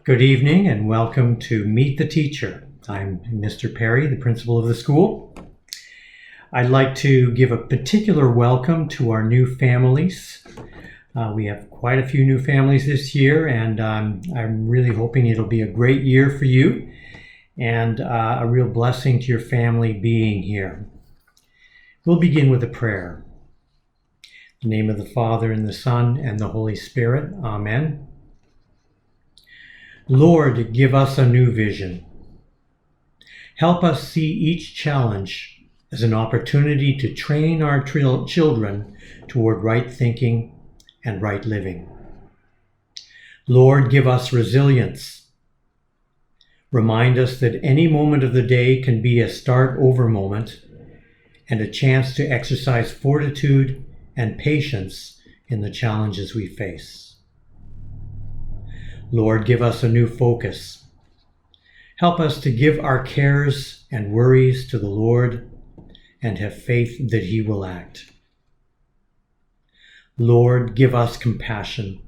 Good evening and welcome to Meet the Teacher. I'm Mr. Perry, the principal of the school. I'd like to give a particular welcome to our new families. We have quite a few new families this year, and I'm really hoping it'll be a great year for you and a real blessing to your family being here. We'll begin with a prayer. In the name of the Father, and the Son, and the Holy Spirit. Amen. Lord, give us a new vision. Help us see each challenge as an opportunity to train our children toward right thinking and right living. Lord, give us resilience. Remind us that any moment of the day can be a start over moment and a chance to exercise fortitude and patience in the challenges we face. Lord, give us a new focus. Help us to give our cares and worries to the Lord and have faith that He will act. Lord, give us compassion.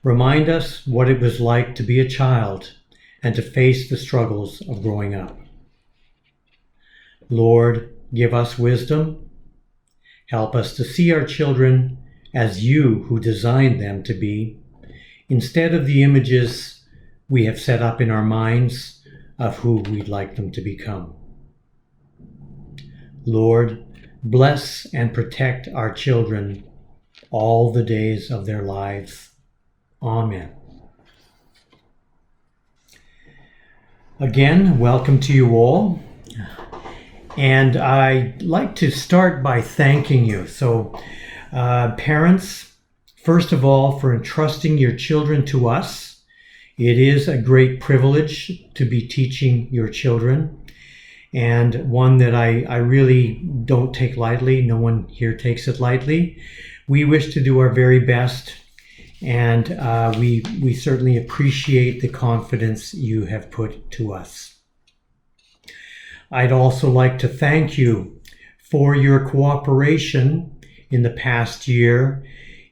Remind us what it was like to be a child and to face the struggles of growing up. Lord, give us wisdom. Help us to see our children as You who designed them to be, instead of the images we have set up in our minds of who we'd like them to become. Lord, bless and protect our children all the days of their lives. Amen. Again, welcome to you all. And I'd like to start by thanking you. So, parents, first of all, for entrusting your children to us. It is a great privilege to be teaching your children, and one that I really don't take lightly. No one here takes it lightly. We wish to do our very best, and we certainly appreciate the confidence you have put to us. I'd also like to thank you for your cooperation in the past year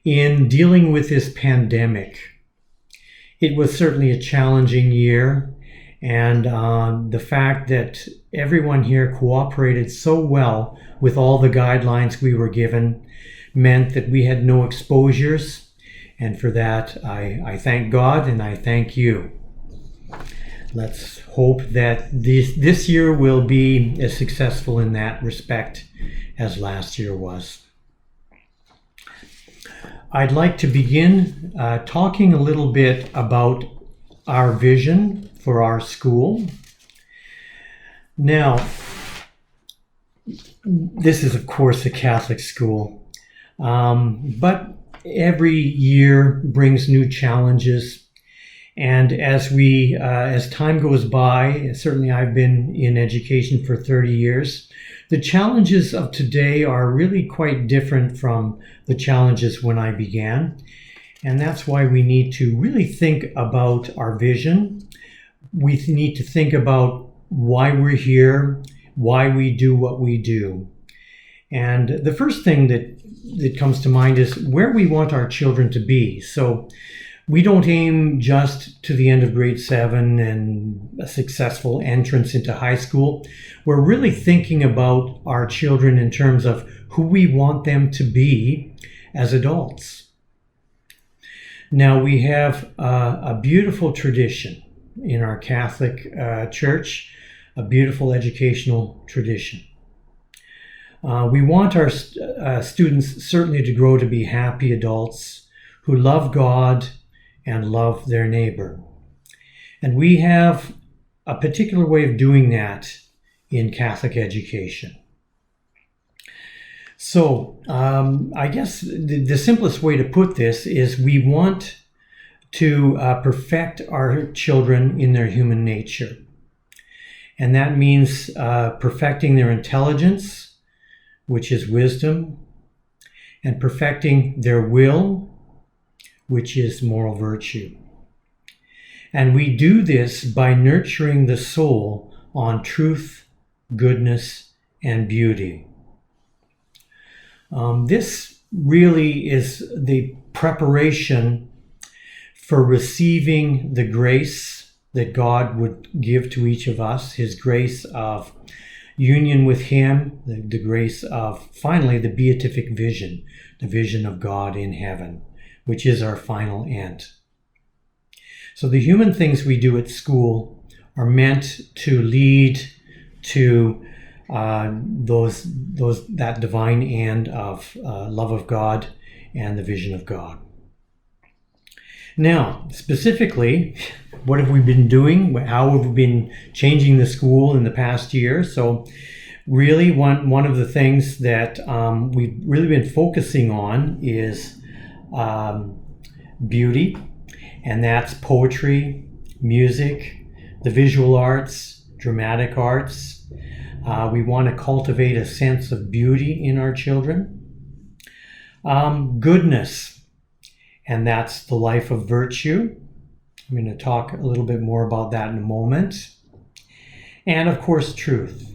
in dealing with this pandemic. It was certainly a challenging year, and the fact that everyone here cooperated so well with all the guidelines we were given meant that we had no exposures, and for that I thank God and I thank you. Let's hope that this year will be as successful in that respect as last year was. I'd like to begin talking a little bit about our vision for our school. Now, this is, of course, a Catholic school, but every year brings new challenges. And as time goes by, certainly I've been in education for 30 years, the challenges of today are really quite different from the challenges when I began. And that's why we need to really think about our vision. We need to think about why we're here, why we do what we do. And the first thing that comes to mind is where we want our children to be. So we don't aim just to the end of grade 7 and a successful entrance into high school. We're really thinking about our children in terms of who we want them to be as adults. Now, we have a beautiful tradition in our Catholic Church, a beautiful educational tradition. We want our students certainly to grow to be happy adults who love God and love their neighbor. And we have a particular way of doing that in Catholic education. So I guess the simplest way to put this is we want to perfect our children in their human nature. And that means perfecting their intelligence, which is wisdom, and perfecting their will, which is moral virtue. And we do this by nurturing the soul on truth, goodness, and beauty. This really is the preparation for receiving the grace that God would give to each of us, his grace of union with him, the grace of, finally, the beatific vision, the vision of God in heaven, which is our final end. So the human things we do at school are meant to lead to that divine end of love of God and the vision of God. Now, specifically, what have we been doing? How have we been changing the school in the past year? So really one of the things that we've really been focusing on is beauty, and that's poetry, music, the visual arts, dramatic arts. We want to cultivate a sense of beauty in our children. Goodness, and that's the life of virtue. I'm going to talk a little bit more about that in a moment. And of course, truth.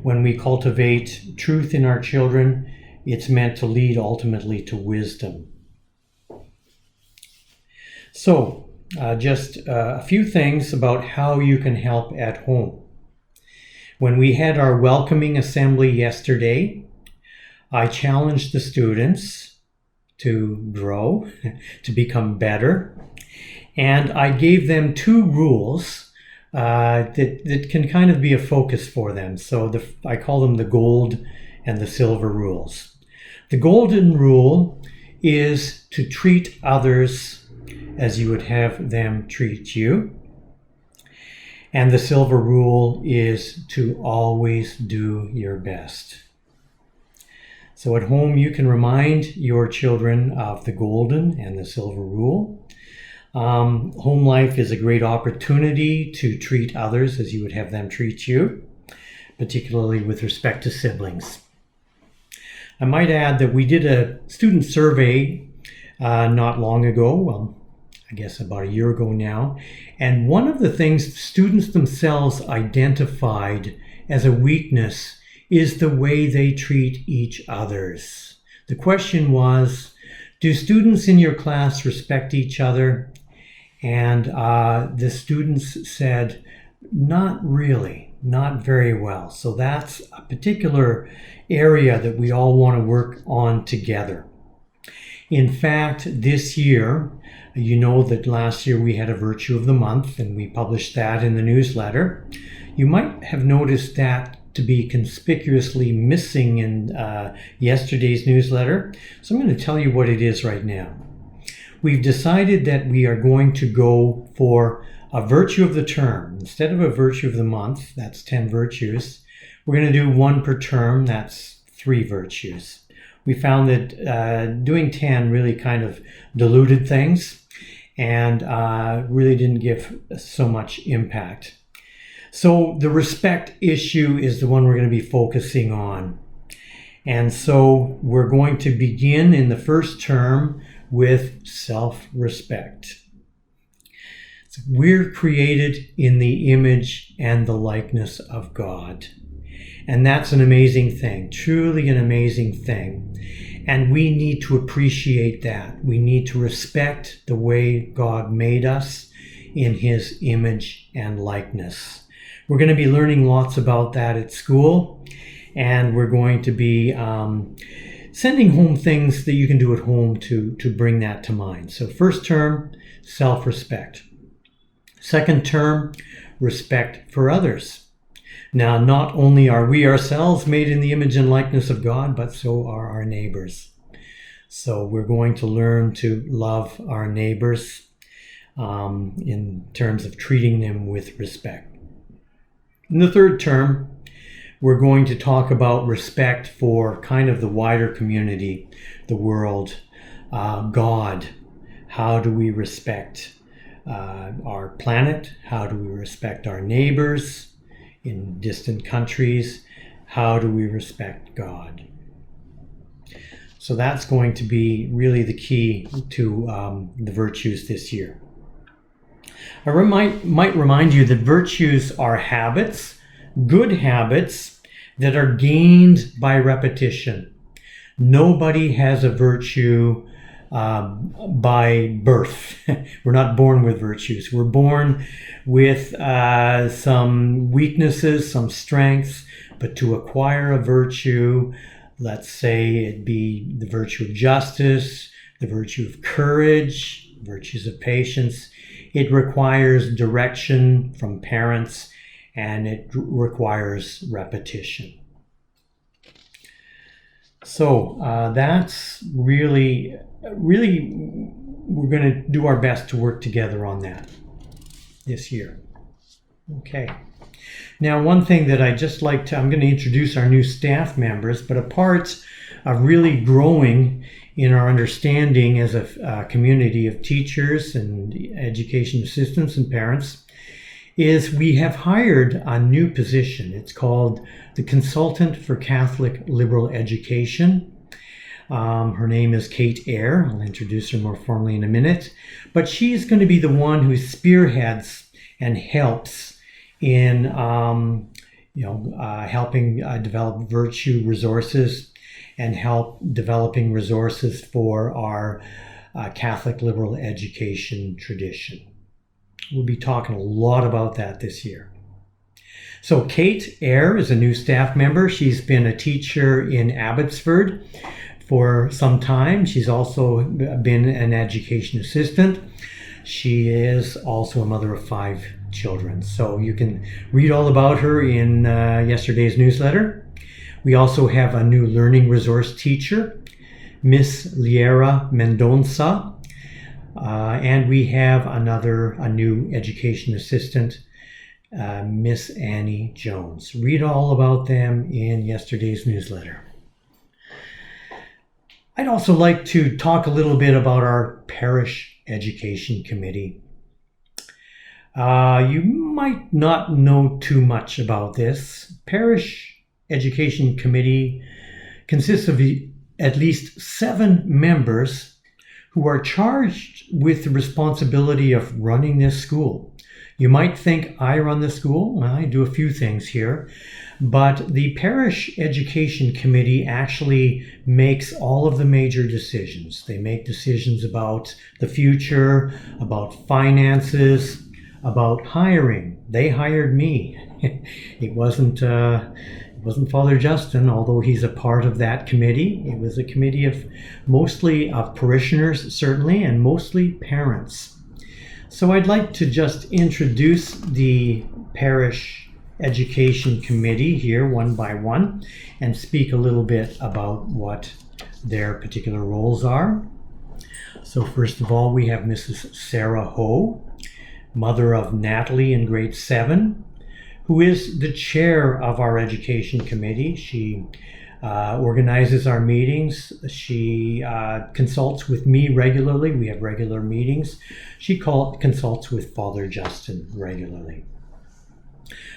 When we cultivate truth in our children, it's meant to lead ultimately to wisdom. So, just a few things about how you can help at home. When we had our welcoming assembly yesterday, I challenged the students to grow, to become better, and I gave them 2 rules that can kind of be a focus for them. So I call them the gold and the silver rules. The golden rule is to treat others as you would have them treat you. And the silver rule is to always do your best. So at home, you can remind your children of the golden and the silver rule. Home life is a great opportunity to treat others as you would have them treat you, particularly with respect to siblings. I might add that we did a student survey not long ago, I guess about a year ago now, and one of the things students themselves identified as a weakness is the way they treat each others. The question was, do students in your class respect each other? And the students said, not really, not very well. So that's a particular area that we all want to work on together. In fact, this year, you know that last year we had a Virtue of the Month, and we published that in the newsletter. You might have noticed that to be conspicuously missing in yesterday's newsletter. So I'm going to tell you what it is right now. We've decided that we are going to go for a virtue of the term. Instead of a virtue of the month, that's 10 virtues, we're going to do 1 per term, that's 3 virtues. We found that doing 10 really kind of diluted things and really didn't give so much impact. So the respect issue is the one we're going to be focusing on. And so we're going to begin in the first term with self-respect. So we're created in the image and the likeness of God. And that's an amazing thing, truly an amazing thing. And we need to appreciate that. We need to respect the way God made us in his image and likeness. We're going to be learning lots about that at school, and we're going to be sending home things that you can do at home to bring that to mind. So first term, self-respect. Second term, respect for others. Now, not only are we ourselves made in the image and likeness of God, but so are our neighbors. So we're going to learn to love our neighbors in terms of treating them with respect. In the third term, we're going to talk about respect for kind of the wider community, the world, God. How do we respect our planet? How do we respect our neighbors in distant countries? How do we respect God? So that's going to be really the key to the virtues this year. I might remind you that virtues are habits, good habits that are gained by repetition. Nobody has a virtue by birth. We're not born with virtues. We're born with some weaknesses, some strengths, but to acquire a virtue, let's say it be the virtue of justice, the virtue of courage, virtues of patience, it requires direction from parents, and it requires repetition. So that's really, we're going to do our best to work together on that this year. Okay. Now, one thing that I'm going to introduce our new staff members, but a part of really growing in our understanding as a community of teachers and education assistants and parents is we have hired a new position. It's called the Consultant for Catholic Liberal Education. Her name is Kate Eyre. I'll introduce her more formally in a minute. But she's going to be the one who spearheads and helps in helping develop virtue resources and help developing resources for our Catholic liberal education tradition. We'll be talking a lot about that this year. So Kate Eyre is a new staff member. She's been a teacher in Abbotsford for some time. She's also been an education assistant. She is also a mother of 5 children. So you can read all about her in yesterday's newsletter. We also have a new learning resource teacher, Miss Liera Mendonça. And we have a new education assistant, Miss Annie Jones. Read all about them in yesterday's newsletter. I'd also like to talk a little bit about our parish education committee. You might not know too much about this. Parish education committee consists of at least 7 members who are charged with the responsibility of running this school. You might think I run the school. Well, I do a few things here, but the parish education committee actually makes all of the major decisions. They make decisions about the future, about finances, about hiring. They hired me. It wasn't Father Justin, although he's a part of that committee. It was a committee of mostly of parishioners, certainly, and mostly parents. So I'd like to just introduce the parish education committee here one by one and speak a little bit about what their particular roles are. So first of all, we have Mrs. Sarah Ho, mother of Natalie in grade 7, who is the chair of our education committee. She organizes our meetings. She consults with me regularly. We have regular meetings. She consults with Father Justin regularly.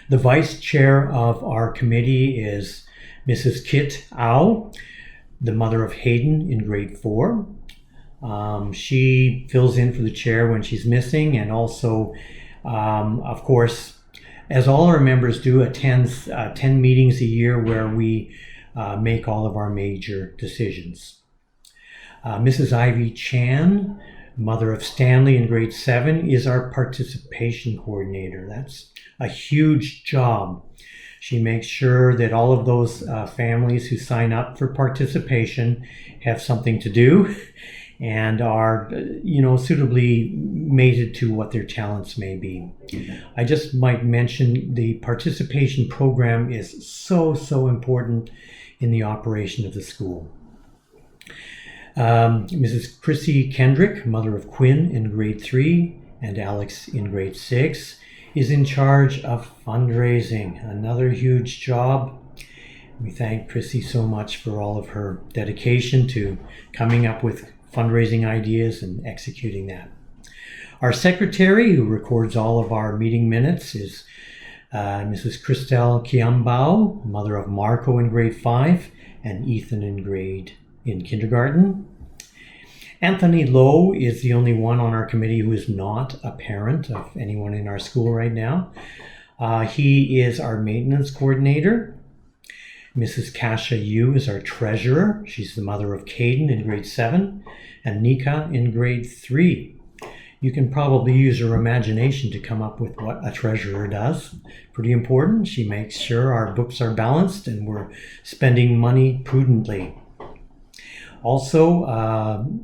The vice chair of our committee is Mrs. Kit Au, the mother of Hayden in grade 4. She fills in for the chair when she's missing, and also, of course, as all our members do, attends 10 meetings a year where we make all of our major decisions. Mrs. Ivy Chan, mother of Stanley in grade 7, is our participation coordinator. That's a huge job. She makes sure that all of those families who sign up for participation have something to do and are, suitably mated to what their talents may be. I just might mention the participation program is so important in the operation of the school. Mrs. Chrissy Kendrick, mother of Quinn in grade 3 and Alex in grade 6, is in charge of fundraising, another huge job. We thank Chrissy so much for all of her dedication to coming up with fundraising ideas and executing that. Our secretary, who records all of our meeting minutes, is Mrs. Christelle Kiambao, mother of Marco in grade 5 and Ethan in kindergarten. Anthony Lowe is the only one on our committee who is not a parent of anyone in our school right now. He is our maintenance coordinator. Mrs. Kasha Yu is our treasurer. She's the mother of Caden in grade 7 and Nika in grade 3. You can probably use your imagination to come up with what a treasurer does. Pretty important. She makes sure our books are balanced and we're spending money prudently. Also,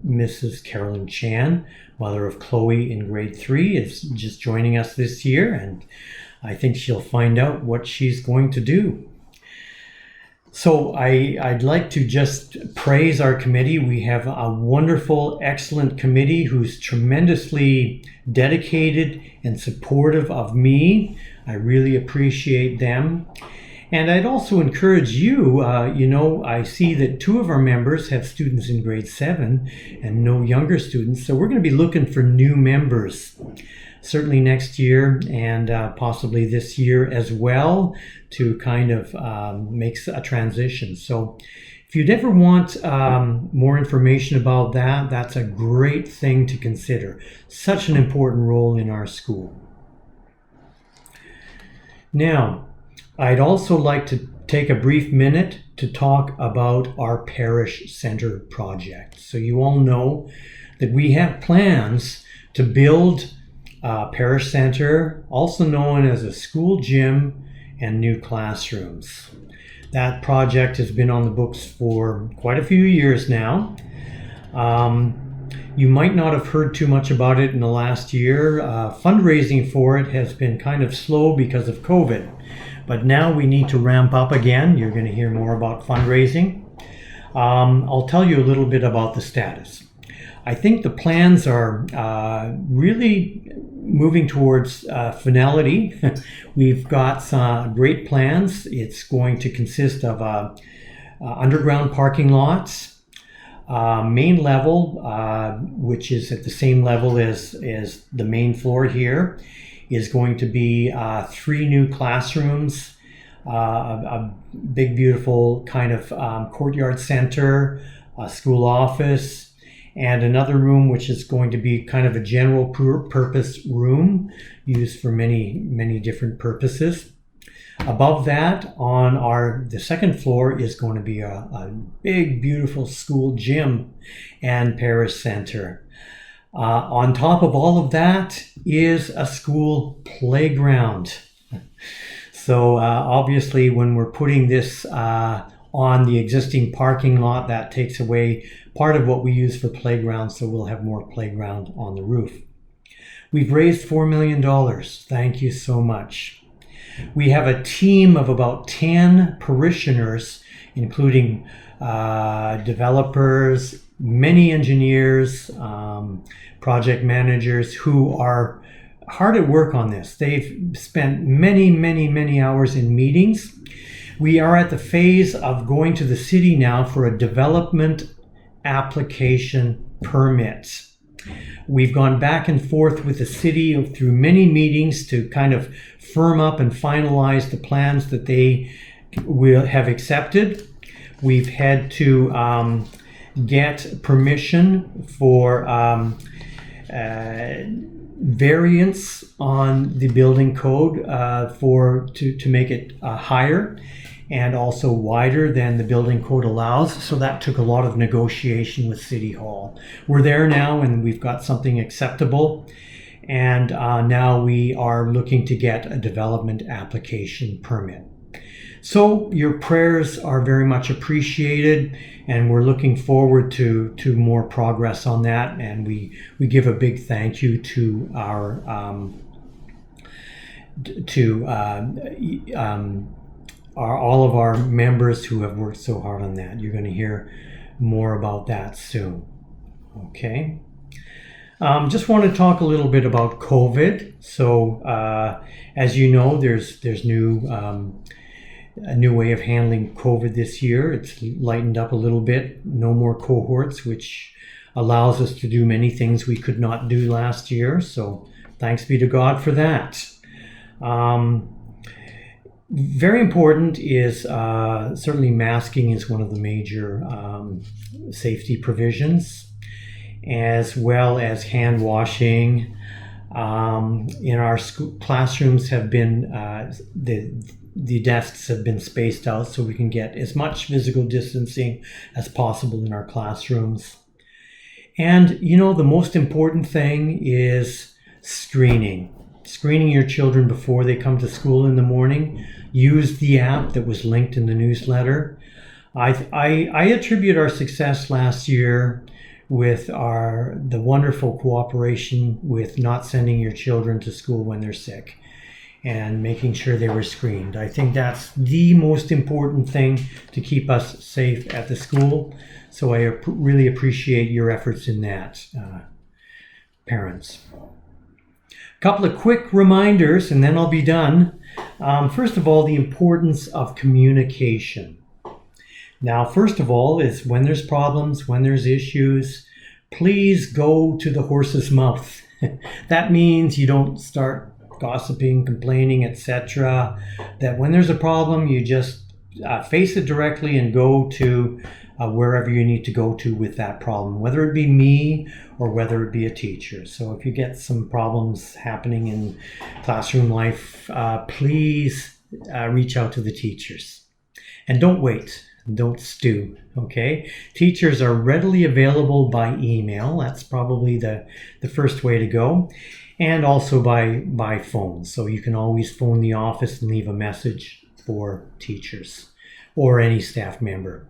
Mrs. Carolyn Chan, mother of Chloe in grade 3, is just joining us this year, and I think she'll find out what she's going to do. So I'd like to just praise our committee. We have a wonderful, excellent committee who's tremendously dedicated and supportive of me. I really appreciate them. And I'd also encourage you, I see that 2 of our members have students in grade 7 and no younger students. So we're going to be looking for new members, certainly next year and possibly this year as well, to kind of make a transition. So if you'd ever want more information about that, that's a great thing to consider. Such an important role in our school. Now, I'd also like to take a brief minute to talk about our Parish Center project. So you all know that we have plans to build a Parish Center, also known as a school gym and new classrooms. That project has been on the books for quite a few years now. You might not have heard too much about it in the last year. Fundraising for it has been kind of slow because of COVID. But now we need to ramp up again. You're going to hear more about fundraising. I'll tell you a little bit about the status. I think the plans are really moving towards finality. We've got some great plans. It's going to consist of underground parking lots, main level, which is at the same level as the main floor here, is going to be 3 new classrooms, a big, beautiful kind of courtyard center, a school office, and another room which is going to be kind of a general purpose room used for many, many different purposes. Above that, on the second floor, is going to be a big, beautiful school gym and parish center. On top of all of that is a school playground. So obviously when we're putting this on the existing parking lot, that takes away part of what we use for playgrounds, so we'll have more playground on the roof. We've raised $4 million. Thank you so much. We have a team of about 10 parishioners, including developers, many engineers, project managers who are hard at work on this. They've spent many, many, many hours in meetings. We are at the phase of going to the city now for a development application permit. We've gone back and forth with the city through many meetings to kind of firm up and finalize the plans that they will have accepted. We've had to get permission for variance on the building code to make it higher and also wider than the building code allows. So that took a lot of negotiation with City Hall. We're there now and we've got something acceptable. And now we are looking to get a development application permit. So your prayers are very much appreciated, and we're looking forward to more progress on that. And we give a big thank you to our all of our members who have worked so hard on that. You're going to hear more about that soon. Okay. Just want to talk a little bit about COVID. So as you know, there's a new way of handling COVID this year. It's lightened up a little bit. No more cohorts, which allows us to do many things we could not do last year. So thanks be to God for that. Very important is certainly masking is one of the major safety provisions, as well as hand washing. In our classrooms have been the desks have been spaced out so we can get as much physical distancing as possible in our classrooms. And, the most important thing is screening. Screening your children before they come to school in the morning. Use the app that was linked in the newsletter. I attribute our success last year with the wonderful cooperation with not sending your children to school when they're sick and making sure they were screened. I think that's the most important thing to keep us safe at the school. So I really appreciate your efforts in that, parents. A couple of quick reminders and then I'll be done. First of all, the importance of communication. Now, first of all, is when there's problems, when there's issues, please go to the horse's mouth. That means you don't start gossiping, complaining, etc. That when there's a problem, you just face it directly and go to wherever you need to go to with that problem, whether it be me or whether it be a teacher. So if you get some problems happening in classroom life, please reach out to the teachers. And don't wait. Don't stew, okay? Teachers are readily available by email. That's probably the first way to go. And also by phone. So you can always phone the office and leave a message for teachers or any staff member.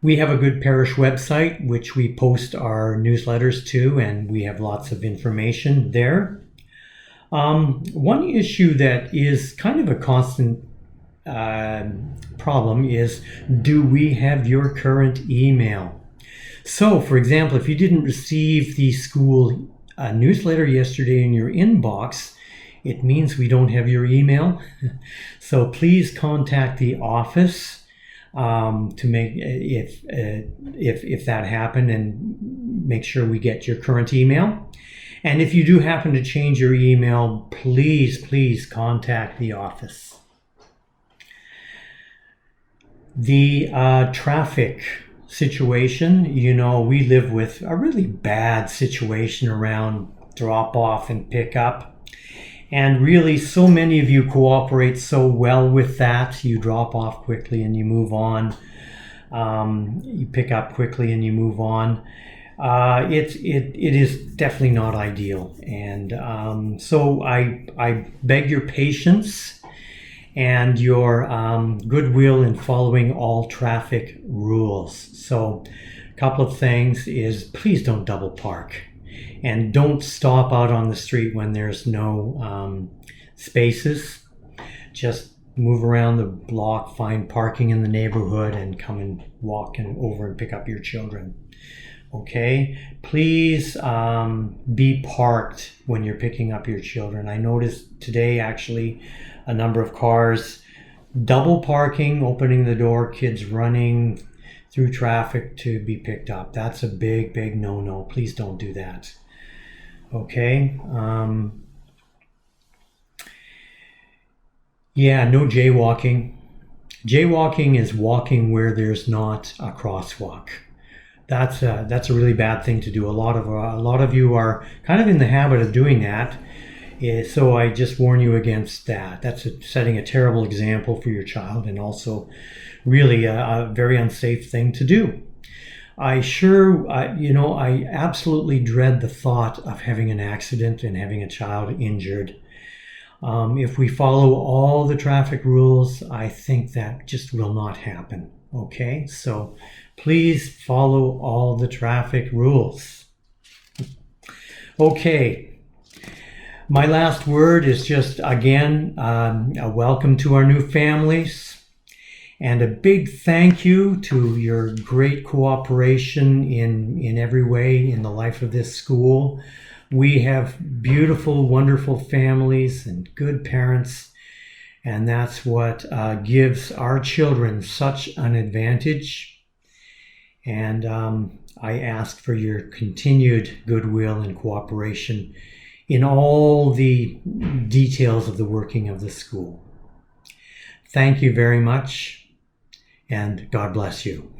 We have a good parish website, which we post our newsletters to, and we have lots of information there. One issue that is kind of a constant problem is, do we have your current email? So, for example, if you didn't receive the school newsletter yesterday in your inbox, it means we don't have your email. So please contact the office to make if that happened, and make sure we get your current email. And if you do happen to change your email, please contact the office. The traffic situation, we live with a really bad situation around drop off and pick up. And really, so many of you cooperate so well with that. You drop off quickly and you move on. You pick up quickly and you move on. It is definitely not ideal. And so I beg your patience and your goodwill in following all traffic rules. So a couple of things is, please don't double park. And don't stop out on the street when there's no spaces. Just move around the block, find parking in the neighborhood, and come and walk over and pick up your children. Okay? Please be parked when you're picking up your children. I noticed today, actually, a number of cars double parking, opening the door, kids running through traffic to be picked up. That's a big no-no. Please don't do that. Okay. No jaywalking. Jaywalking is walking where there's not a crosswalk. That's a really bad thing to do. A lot of you are kind of in the habit of doing that. So I just warn you against that. That's setting a terrible example for your child, and also really a very unsafe thing to do. I absolutely dread the thought of having an accident and having a child injured. If we follow all the traffic rules, I think that just will not happen. Okay, so please follow all the traffic rules. Okay, my last word is just, again, a welcome to our new families. And a big thank you to your great cooperation in every way in the life of this school. We have beautiful, wonderful families and good parents, and that's what gives our children such an advantage. And I ask for your continued goodwill and cooperation in all the details of the working of the school. Thank you very much. And God bless you.